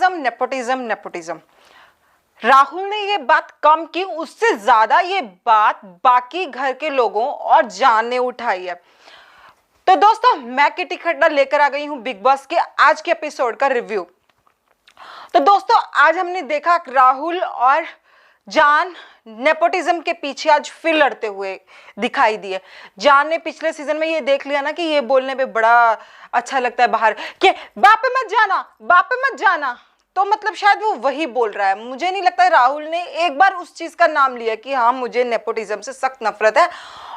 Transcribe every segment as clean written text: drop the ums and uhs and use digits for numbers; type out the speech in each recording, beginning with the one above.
Nepotism nepotism. Rahul ने ये बात कम की, उससे ज्यादा ये बात बाकी घर के लोगों और जान ने उठाई है। तो दोस्तों, मैं किटी खड्डा लेकर आ गई हूं बिग बॉस के आज के एपिसोड का रिव्यू। तो दोस्तों, आज हमने देखा राहुल और जान नेपोटिज्म के पीछे आज फिर लड़ते हुए दिखाई दिए। जान ने पिछले सीजन में ये देख लिया ना कि ये बोलने पे बड़ा अच्छा लगता है बाहर कि बाप पे मत जाना, बाप पे मत जाना, तो मतलब शायद वो वही बोल रहा है। मुझे नहीं लगता राहुल ने एक बार उस चीज का नाम लिया कि हाँ मुझे नेपोटिज्म से सख्त नफरत है,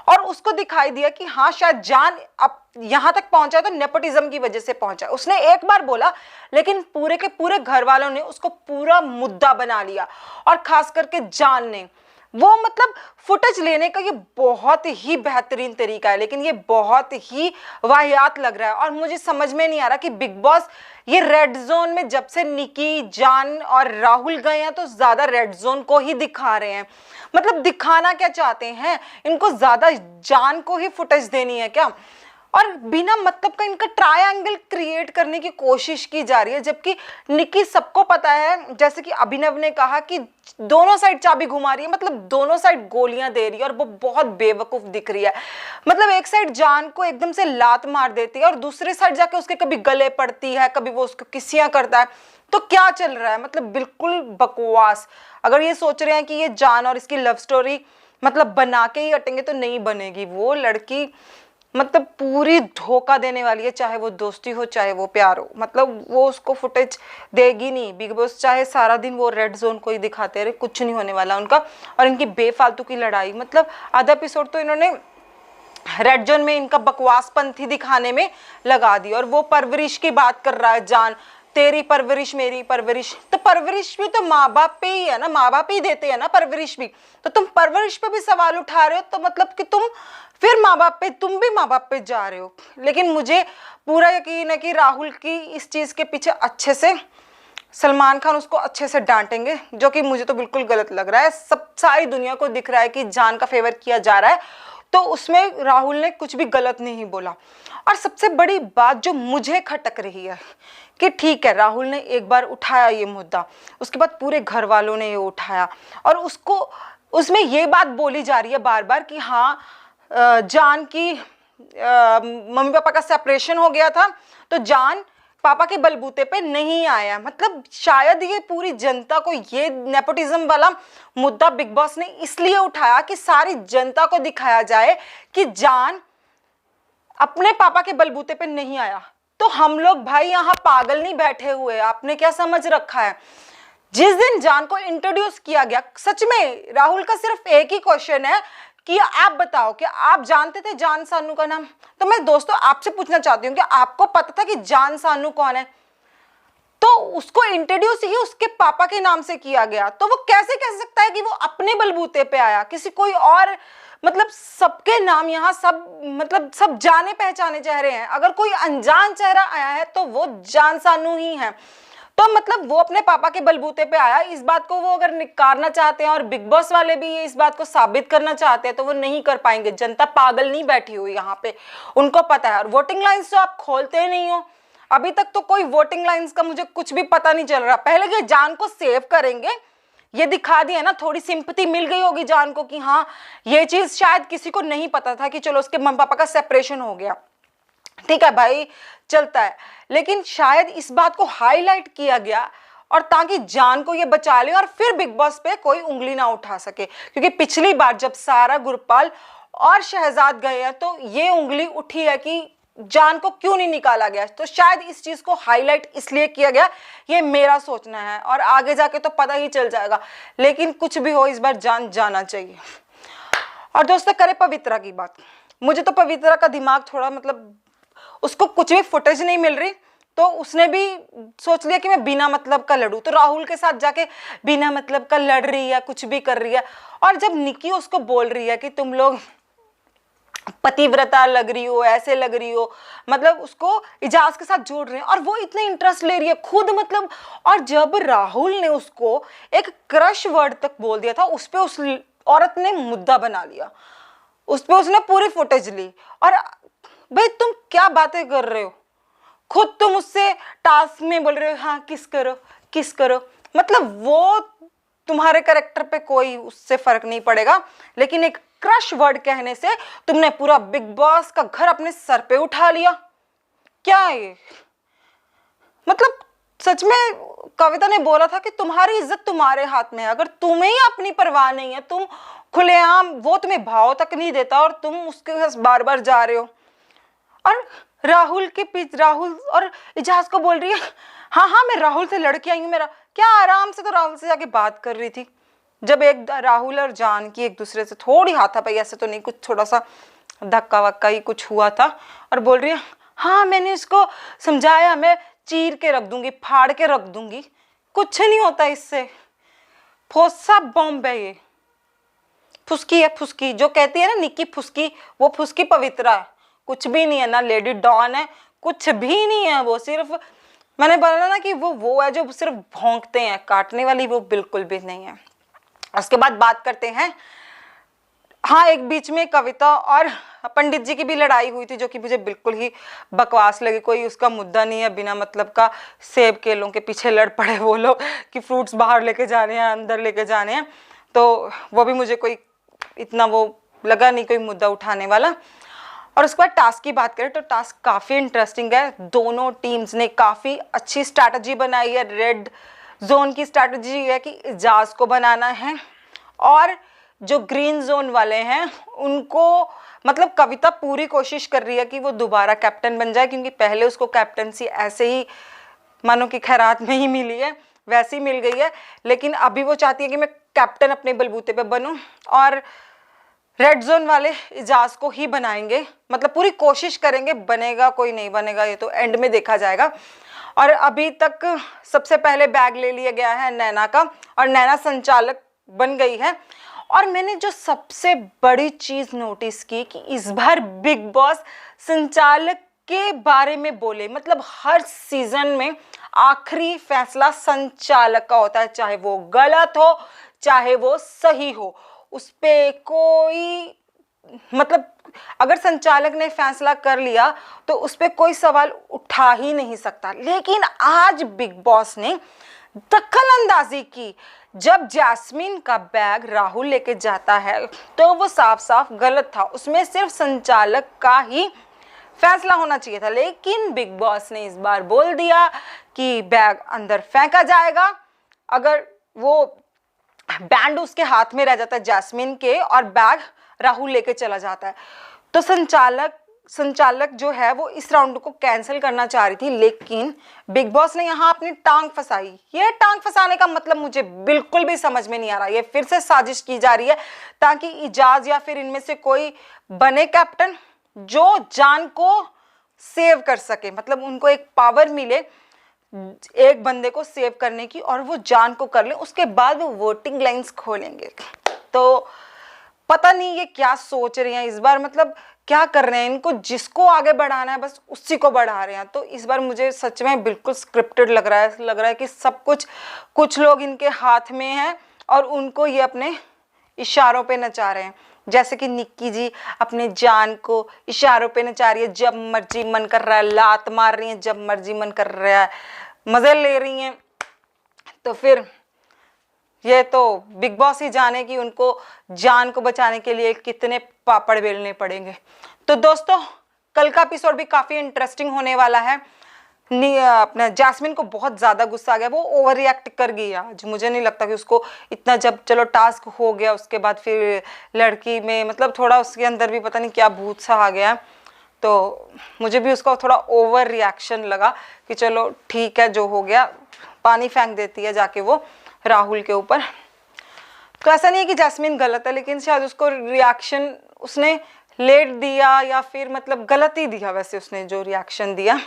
और उसको दिखाई दिया कि हाँ शायद जान अब यहां तक पहुंचा तो नेपोटिज्म की वजह से पहुंचा। उसने एक बार बोला, लेकिन पूरे के पूरे घर वालों ने उसको पूरा मुद्दा बना लिया, और खास करके जान ने। वो मतलब फुटेज लेने का ये बहुत ही बेहतरीन तरीका है, लेकिन ये बहुत ही वाहियात लग रहा है। और मुझे समझ में नहीं आ रहा कि बिग बॉस ये रेड जोन में जब से निकी, जान और राहुल गए हैं तो ज्यादा रेड जोन को ही दिखा रहे हैं। मतलब दिखाना क्या चाहते हैं? इनको ज्यादा जान को ही फुटेज देनी है क्या? और बिना मतलब का इनका ट्रायंगल क्रिएट करने की कोशिश की जा रही है, जबकि निकी सबको पता है, जैसे कि अभिनव ने कहा कि दोनों साइड चाबी घुमा रही है, मतलब दोनों साइड गोलियां दे रही है, और वो बहुत बेवकूफ दिख रही है। मतलब एक साइड जान को एकदम से लात मार देती है और दूसरे साइड जाके उसके कभी गले पड़ती है, कभी वो उसको किसियां करता है। तो क्या चल रहा है? मतलब बिल्कुल बकवास। अगर ये सोच रहे हैं कि ये जान और इसकी लव स्टोरी मतलब बना के ही हटेंगे तो नहीं बनेगी। वो लड़की मतलब पूरी धोखा देने वाली है, चाहे वो दोस्ती हो चाहे वो प्यार हो। मतलब वो उसको फुटेज देगी नहीं। बिग बॉस चाहे सारा दिन वो रेड जोन को ही दिखाते रहे, कुछ नहीं होने वाला उनका। और इनकी बेफालतू की लड़ाई, मतलब आधा एपिसोड तो इन्होंने रेड जोन में इनका बकवासपंथी दिखाने में लगा दी। और वो परवरिश की बात कर रहा है जान, तेरी परवरिश मेरी परवरिश। तो परवरिश भी तो माँ बाप पे ही है ना, माँ बाप ही देते हैं ना परवरिश भी। तो तुम परवरिश पे भी सवाल उठा रहे हो, तो मतलब कि तुम फिर माँ बाप पे, तुम भी माँ बाप पे जा रहे हो। लेकिन मुझे पूरा यकीन है कि राहुल की इस चीज के पीछे अच्छे से सलमान खान उसको अच्छे से डांटेंगे, जो कि मुझे तो बिल्कुल गलत लग रहा है। सब सारी दुनिया को दिख रहा है कि जान का फेवर किया जा रहा है, तो उसमें राहुल ने कुछ भी गलत नहीं बोला। और सबसे बड़ी बात जो मुझे खटक रही है कि ठीक है, राहुल ने एक बार उठाया ये मुद्दा, उसके बाद पूरे घर वालों ने ये उठाया, और उसको उसमें ये बात बोली जा रही है बार बार कि हाँ जान की मम्मी पापा का सेपरेशन हो गया था, तो जान पापा के बलबूते पे नहीं आया। मतलब शायद ये पूरी जनता को ये नेपोटिज्म वाला मुद्दा बिग बॉस ने इसलिए उठाया कि सारी जनता को दिखाया जाए कि जान अपने पापा के बलबूते पे नहीं आया। तो हम लोग भाई यहाँ पागल नहीं बैठे हुए, आपने क्या समझ रखा है? जिस दिन जान को इंट्रोड्यूस किया गया, सच में राहुल का सिर्फ एक ही क्वेश्चन है कि आप बताओ कि आप जानते थे जान सानू का नाम? तो मैं दोस्तों आपसे पूछना चाहती हूँ कि आपको पता था कि जान सानू कौन है? तो उसको इंट्रोड्यूस ही उसके पापा के नाम से किया गया, तो वो कैसे कह सकता है कि वो अपने बलबूते पे आया? किसी कोई और, मतलब सबके नाम यहाँ सब, मतलब सब जाने पहचाने चेहरे हैं। अगर कोई अनजान चेहरा आया है तो वो जान सानू ही है। तो मतलब वो अपने पापा के बलबूते पे आया। इस बात को वो अगर निकारना चाहते हैं और बिग बॉस वाले भी ये इस बात को साबित करना चाहते हैं तो वो नहीं कर पाएंगे। जनता पागल नहीं बैठी हुई यहाँ पे, उनको पता है। और वोटिंग लाइन्स तो आप खोलते नहीं हो, अभी तक तो कोई वोटिंग लाइन्स का मुझे कुछ भी पता नहीं चल रहा। पहले ये जान को सेव करेंगे, ये दिखा दिया ना, थोड़ी सिंपैथी मिल गई होगी जान को कि हाँ ये चीज शायद किसी को नहीं पता था कि चलो उसके मम्मी पापा का सेपरेशन हो गया, ठीक है भाई चलता है। लेकिन शायद इस बात को हाईलाइट किया गया और ताकि जान को ये बचा ले और फिर बिग बॉस पे कोई उंगली ना उठा सके। क्योंकि पिछली बार जब सारा, गुरपाल और शहजाद गए हैं तो ये उंगली उठी है कि जान को क्यों नहीं निकाला गया। तो शायद इस चीज को हाईलाइट इसलिए किया गया, ये मेरा सोचना है, और आगे जाके तो पता ही चल जाएगा। लेकिन कुछ भी हो, इस बार जान जाना चाहिए। और दोस्तों करें पवित्रा की बात, मुझे तो पवित्रा का दिमाग थोड़ा, मतलब उसको कुछ भी फुटेज नहीं मिल रही, तो उसने भी सोच लिया कि मैं बिना मतलब का लड़ूं। तो राहुल के साथ जाके बिना मतलब का लड़ रही है, कुछ भी कर रही है। और जब निकी उसको बोल रही है कि तुम लोग पतिव्रता लग रही हो, ऐसे लग रही हो, मतलब उसको इजाज के साथ जोड़ रहे हैं, और वो इतने इंटरेस्ट ले रही है खुद, मतलब। और जब राहुल ने उसको एक क्रश वर्ड तक बोल दिया था, उस पे उस औरत ने मुद्दा बना लिया, उस पे उसने पूरी फुटेज ली। और भाई तुम क्या बातें कर रहे हो? खुद तुम उससे टास्क में बोल रहे हो हाँ किस करो किस करो, मतलब वो तुम्हारे कैरेक्टर पे कोई उससे फर्क नहीं पड़ेगा, लेकिन एक क्रश वर्ड कहने से तुमने पूरा बिग बॉस का घर अपने सर पे उठा लिया। क्या ये, मतलब सच में कविता ने बोला था कि तुम्हारी इज्जत तुम्हारे हाथ में है, अगर तुम्हें ही अपनी परवाह नहीं है, तुम खुलेआम, वो तुम्हें भाव तक नहीं देता और तुम उसके पास बार बार जा रहे हो। और राहुल और इजाज को बोल रही है हाँ हाँ मैं राहुल से लड़के आई हूँ, मेरा क्या, आराम से तो राहुल से जाके बात कर रही थी। जब एक राहुल और जान की एक दूसरे से थोड़ी हाथापाई, ऐसे तो नहीं, कुछ थोड़ा सा धक्का वक्का ही कुछ हुआ था, और बोल रही है हाँ मैंने इसको समझाया, मैं चीर के रख दूंगी, फाड़ के रख दूंगी, कुछ नहीं होता इससे, फोसा बॉम्ब है ये, फुसकी है फुसकी, जो कहती है ना निक्की फुसकी, वो फुसकी पवित्रा है, कुछ भी नहीं है, ना लेडी डॉन है, कुछ भी नहीं है, वो सिर्फ, मैंने बोला ना कि वो है जो सिर्फ भौंकते हैं, काटने वाली वो बिल्कुल भी नहीं है। उसके बाद बात करते हैं, हाँ एक बीच में कविता और पंडित जी की भी लड़ाई हुई थी, जो कि मुझे बिल्कुल ही बकवास लगी, कोई उसका मुद्दा नहीं है, बिना मतलब का सेब केलों के पीछे लड़ पड़े वो लोग कि फ्रूट्स बाहर लेके जाने हैं, अंदर लेके जाने हैं, तो वो भी मुझे कोई इतना वो लगा नहीं कोई मुद्दा उठाने वाला। और उसके बाद टास्क की बात करें तो टास्क काफ़ी इंटरेस्टिंग है, दोनों टीम्स ने काफ़ी अच्छी स्ट्रैटेजी बनाई है। रेड जोन की स्ट्रैटेजी है कि इजाज को बनाना है, और जो ग्रीन जोन वाले हैं उनको, मतलब कविता पूरी कोशिश कर रही है कि वो दोबारा कैप्टन बन जाए, क्योंकि पहले उसको कैप्टनसी ऐसे ही मानो कि खैरात में ही मिली है, वैसे ही मिल गई है, लेकिन अभी वो चाहती है कि मैं कैप्टन अपने बलबूते पे बनूं, और रेड जोन वाले इजाज को ही बनाएंगे, मतलब पूरी कोशिश करेंगे, बनेगा कोई नहीं बनेगा ये तो एंड में देखा जाएगा। और अभी तक सबसे पहले बैग ले लिया गया है नैना का, और नैना संचालक बन गई है। और मैंने जो सबसे बड़ी चीज नोटिस की कि इस बार बिग बॉस संचालक के बारे में बोले, मतलब हर सीजन में आखिरी फैसला संचालक का होता है, चाहे वो गलत हो चाहे वो सही हो, उस पे कोई, मतलब अगर संचालक ने फैसला कर लिया तो उस पे कोई सवाल उठा ही नहीं सकता। लेकिन आज बिग बॉस ने दखल अंदाजी की, जब जैस्मीन का बैग राहुल लेके जाता है तो वो साफ साफ गलत था, उसमें सिर्फ संचालक का ही फैसला होना चाहिए था, लेकिन बिग बॉस ने इस बार बोल दिया कि बैग अंदर फेंका जाएगा। अगर वो बैंड उसके हाथ में रह जाता है जैस्मीन के, और बैग राहुल लेके चला जाता है, तो संचालक जो है वो इस राउंड को कैंसिल करना चाह रही थी, लेकिन बिग बॉस ने यहाँ अपनी टांग फंसाई। ये टांग फंसाने का मतलब मुझे बिल्कुल भी समझ में नहीं आ रहा, ये फिर से साजिश की जा रही है ताकि इजाज या फिर इनमें से कोई बने कैप्टन जो जान को सेव कर सके, मतलब उनको एक पावर मिले एक बंदे को सेव करने की, और वो जान को कर ले, उसके बाद वो वोटिंग लाइंस खोलेंगे। तो पता नहीं ये क्या सोच रहे हैं इस बार, मतलब क्या कर रहे हैं, इनको जिसको आगे बढ़ाना है बस उसी को बढ़ा रहे हैं। तो इस बार मुझे सच में बिल्कुल स्क्रिप्टेड लग रहा है कि सब कुछ लोग इनके हाथ में हैं और उनको ये अपने इशारों पे नचा रहे हैं, जैसे कि निक्की जी अपने जान को इशारों पे नचा रही है, जब मर्जी मन कर रहा है लात मार रही है, जब मर्जी मन कर रहा है मजे ले रही हैं। तो फिर ये तो बिग बॉस ही जाने कि उनको जान को बचाने के लिए कितने पापड़ बेलने पड़ेंगे। तो दोस्तों कल का एपिसोड भी काफी इंटरेस्टिंग होने वाला है। अपना जैस्मिन को बहुत ज्यादा गुस्सा आ गया, वो ओवर रिएक्ट कर गई आज, मुझे नहीं लगता कि उसको इतना, जब चलो टास्क हो गया उसके बाद फिर लड़की में मतलब थोड़ा उसके अंदर भी पता नहीं क्या भूत सा आ गया, तो मुझे भी उसका थोड़ा ओवर रिएक्शन लगा कि चलो ठीक है जो हो गया, पानी फेंक देती है जाके वो राहुल के ऊपर। तो ऐसा नहीं है कि जैस्मिन गलत है, लेकिन शायद उसको रिएक्शन उसने लेट दिया या फिर मतलब गलत ही दिया वैसे उसने जो रिएक्शन दिया।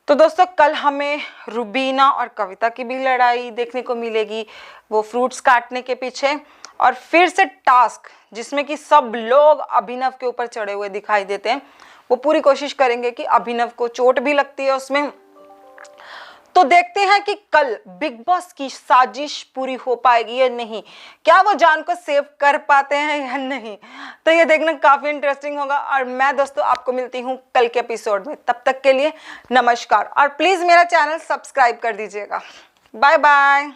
तो दोस्तों कल हमें रुबीना और कविता की भी लड़ाई देखने को मिलेगी, वो फ्रूट्स काटने के पीछे, और फिर से टास्क जिसमें कि सब लोग अभिनव के ऊपर चढ़े हुए दिखाई देते हैं। वो पूरी कोशिश करेंगे कि अभिनव को चोट भी लगती है उसमें। तो देखते हैं कि कल बिग बॉस की साजिश पूरी हो पाएगी या नहीं, क्या वो जान को सेव कर पाते हैं या नहीं, तो ये देखना काफी इंटरेस्टिंग होगा। और मैं दोस्तों आपको मिलती हूँ कल के एपिसोड में, तब तक के लिए नमस्कार, और प्लीज मेरा चैनल सब्सक्राइब कर दीजिएगा। Bye bye.